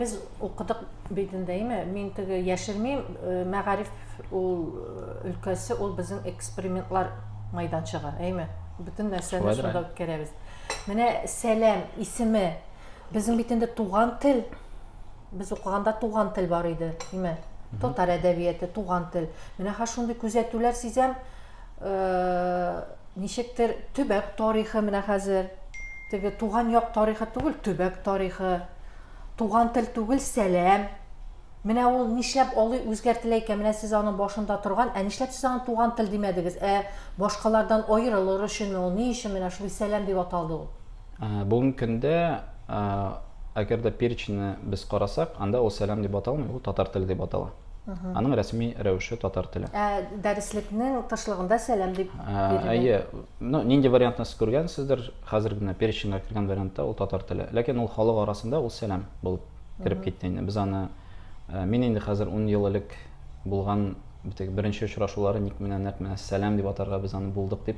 Biz укыдык битендәйме? Мин теге яшермим, мәгариф ул өлкәсе, ул безнең экспериментлар майданчыгы, әйме? Бөтен нәрсәне шунда үткәрәбез. Менә сәлам исеме безнең битендә туган тел. Без укыганда туган тел бар иде, әйме? Татар әдәбияты, туган тел. Менә һәр шундый күзәтүләр сизәм, ничектер төбәк тарихы менә хәзер. Теге туган як тарихы түгел, төбәк тарихы. Туган тел түгел, сәлам. Менә ул нишләп алый үзгәртелә икән? Менә сез аның башында торган, нишләп сез аны туган тел димәдегез? Башкалардан аерылыр өчен ул ни өчен менә шулай сәлам дип аталды ул? Бүгенге көндә, әгәр дә переченне без карасак, анда ул сәлам дип аталмый, ул татар теле дип атала. Аның рәсми рәвеше татар теле. Дәреслекнең тышлыгында сәлам дип бирелә. Нинди вариантны сез күргәнсездер, хәзер генә переченгә кергән вариантта ул татар теле. Ләкин ул халык арасында ул сәлам булып кирип китте инде. Без аны мин инде хәзер 10 ел элек булган беренче очрашулары ник менә сәлам дип атарга без аны булдык дип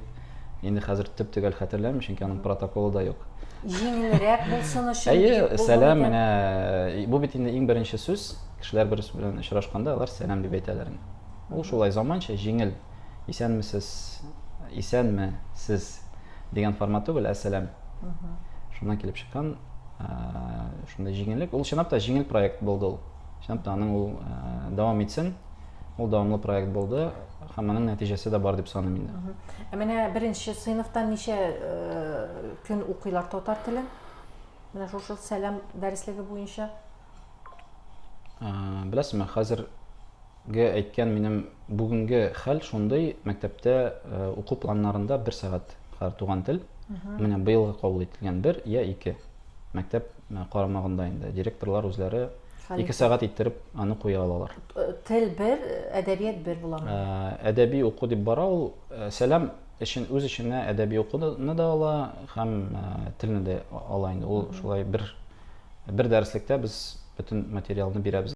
инде хәзер төп төгәл хәтерләмим, чөнки аның протоколы да юк. Җиңелрәк булсын өчен. Сәлам менә бу бит инде иң беренче сүз. Кешеләр берсе белән очрашканда алар сәлам дип әйтәләр. Ул шулай заманча, җиңел. Исәнмесез, исәнме сез дигән формат түгел, әсәлам. Шуннан килеп чыккан, шундай җиңеллек. Ул чынлап та җиңел проект булды ул. Чынлап та аның ул дәвам итсен. Ул дәвамлы проект булды. Һәм аның нәтиҗәсе дә бар дип саныйм инде. Менә беренче сыйныфтан ничә көн укыйлар татар телен? Менә шушы сәлам дәреслеге буенча. Беләсезме, хәзерге әйткән минем бүгенге хәл шундый, мәктәптә уку планнарында 1 сәгать туган тел. Менә быелгы кабул ителгән 1 я 2 мәктәп карамагында инде. Директорлар үзләре 2 сәгать иттереп аны куя алалар. Тел 1, әдәбият 1 буламы? Әдәби уку дип бара ул. Сәлам өчен үз эченә әдәби укуны да ала һәм телне дә ала инде. Ул шулай бер дәреслектә без бөтен материалны бирәбез.